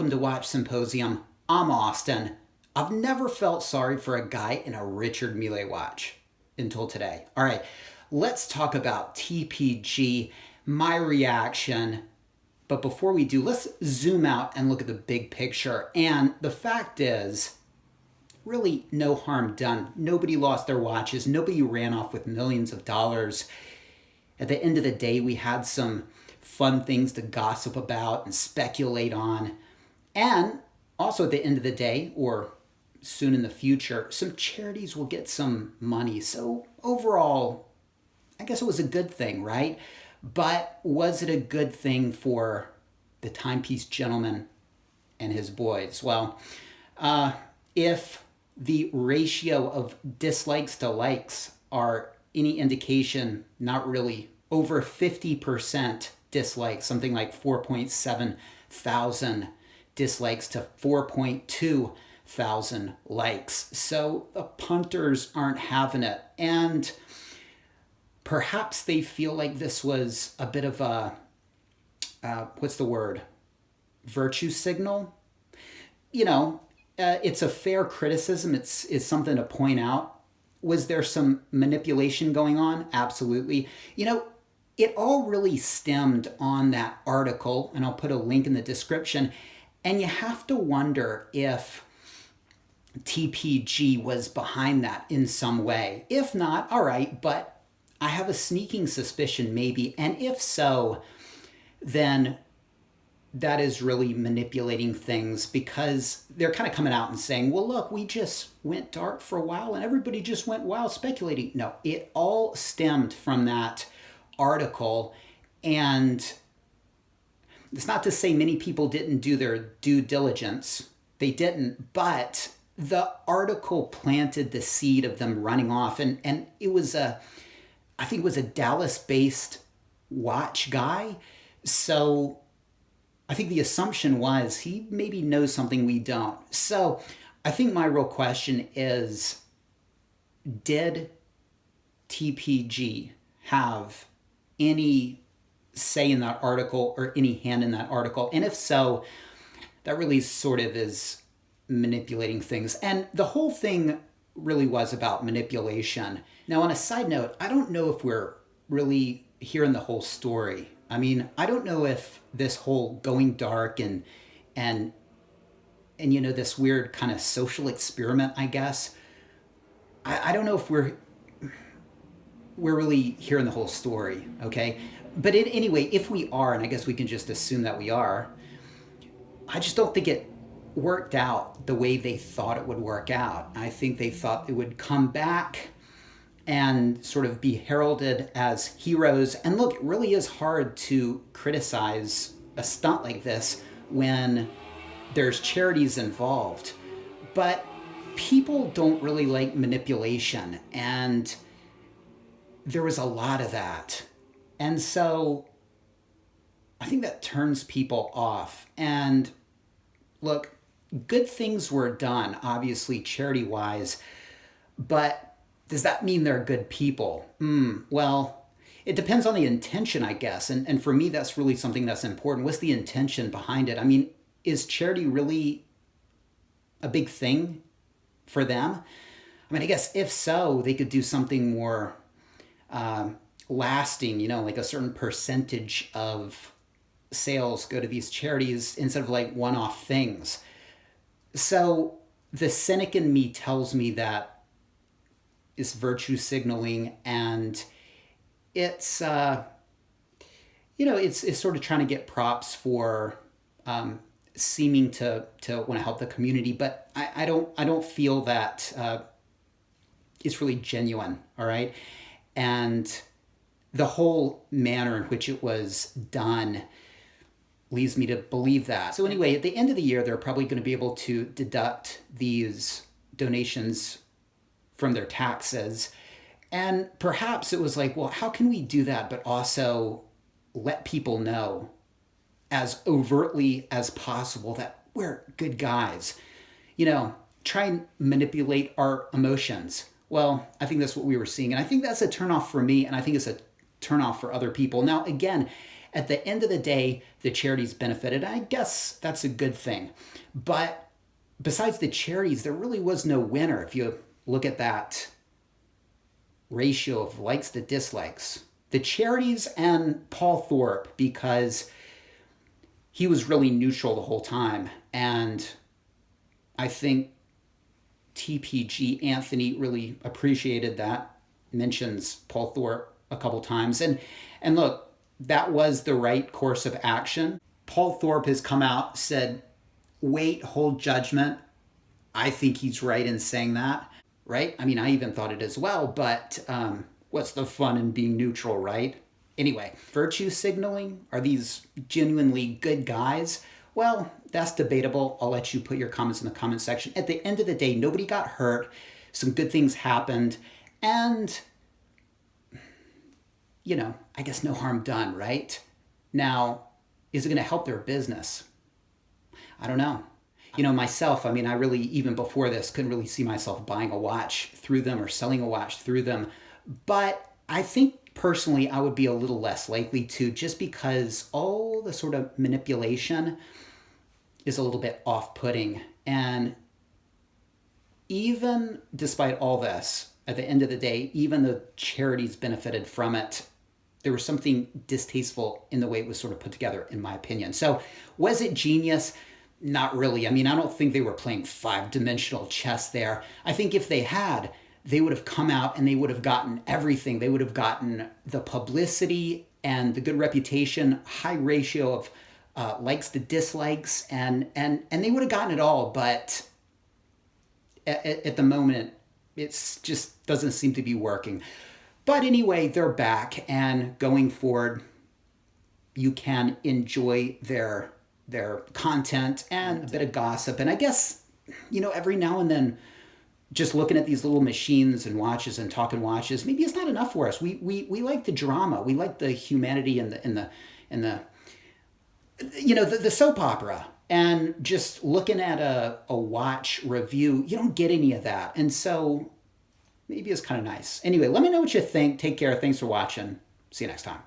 welcome to Watch Symposium. I'm Austin. I've never felt sorry for a guy in a Richard Mille watch until today. All right, let's talk about TPG, my reaction. But before we do, let's zoom out and look at the big picture. And the fact is, really no harm done. Nobody lost their watches. Nobody ran off with millions of dollars. At the end of the day, we had some fun things to gossip about and speculate on. And also at the end of the day, or soon in the future, some charities will get some money. So overall, I guess it was a good thing, right? But was it a good thing for the Timepiece gentleman and his boys? Well, if the ratio of dislikes to likes are any indication, not really. Over 50% dislikes, something like 4.7 thousand dislikes to 4.2 thousand likes. So the punters aren't having it. And perhaps they feel like this was a bit of a, what's the word? Virtue signal? You know, it's a fair criticism. It's something to point out. Was there some manipulation going on? Absolutely. You know, it all really stemmed on that article, and I'll put a link in the description. And you have to wonder if TPG was behind that in some way. If not, all right, but I have a sneaking suspicion maybe. And if so, then that is really manipulating things, because they're kind of coming out and saying, well, look, we just went dark for a while and everybody just went wild speculating. No, it all stemmed from that article. And it's not to say many people didn't do their due diligence. They didn't, but the article planted the seed of them running off. And it was I think it was a Dallas-based watch guy. So I think the assumption was he maybe knows something we don't. So I think my real question is, did TPG have any say in that article or any hand in that article? And if so, that really sort of is manipulating things. And the whole thing really was about manipulation. Now, on a side note, I don't know if we're really hearing the whole story. I mean, I don't know if this whole going dark and you know, this weird kind of social experiment, I guess, I don't know if we're really hearing the whole story, okay? But anyway, if we are, and I guess we can just assume that we are, I just don't think it worked out the way they thought it would work out. I think they thought it would come back and sort of be heralded as heroes. And look, it really is hard to criticize a stunt like this when there's charities involved. But people don't really like manipulation, and there was a lot of that. And so I think that turns people off. And look, good things were done, obviously, charity-wise, but does that mean they're good people? Well, it depends on the intention, I guess. And for me, that's really something that's important. What's the intention behind it? I mean, is charity really a big thing for them? I mean, I guess if so, they could do something more lasting, you know, like a certain percentage of sales go to these charities instead of like one-off things. So the cynic in me tells me that it's virtue signaling, and it's you know, it's sort of trying to get props for seeming to want to help the community, but I don't feel that it's really genuine. All right, and the whole manner in which it was done leads me to believe that. So anyway, at the end of the year, they're probably going to be able to deduct these donations from their taxes. And perhaps it was like, well, how can we do that, but also let people know as overtly as possible that we're good guys? You know, try and manipulate our emotions. Well, I think that's what we were seeing. And I think that's a turnoff for me, and I think it's a turnoff for other people. Now, again, at the end of the day, the charities benefited. I guess that's a good thing. But besides the charities, there really was no winner. If you look at that ratio of likes to dislikes, the charities and Paul Thorpe, because he was really neutral the whole time. And I think TPG Anthony really appreciated that, mentions Paul Thorpe a couple times. And look, that was the right course of action. Paul Thorpe has come out, said, wait, hold judgment. I think he's right in saying that, right? I mean, I even thought it as well, but what's the fun in being neutral, right? Anyway, virtue signaling, are these genuinely good guys? Well, that's debatable. I'll let you put your comments in the comment section. At the end of the day, nobody got hurt. Some good things happened. And, you know, I guess no harm done, right? Now, is it going to help their business? I don't know. You know, myself, I mean, I really, even before this, couldn't really see myself buying a watch through them or selling a watch through them. But I think personally, I would be a little less likely to, just because all the sort of manipulation is a little bit off-putting. And even despite all this, at the end of the day, even the charities benefited from it, there was something distasteful in the way it was sort of put together, in my opinion. So was it genius? Not really. I mean, I don't think they were playing five-dimensional chess there. I think if they had, they would have come out and they would have gotten everything. They would have gotten the publicity and the good reputation, high ratio of likes to dislikes, and they would have gotten it all. But at the moment, it's just doesn't seem to be working. But anyway, they're back, and going forward, you can enjoy their content and a bit of gossip. And I guess, you know, every now and then, just looking at these little machines and watches and talking watches, maybe it's not enough for us. We like the drama. We like the humanity and the you know, the soap opera. And just looking at a watch review, you don't get any of that. And so maybe it's kind of nice. Anyway, let me know what you think. Take care. Thanks for watching. See you next time.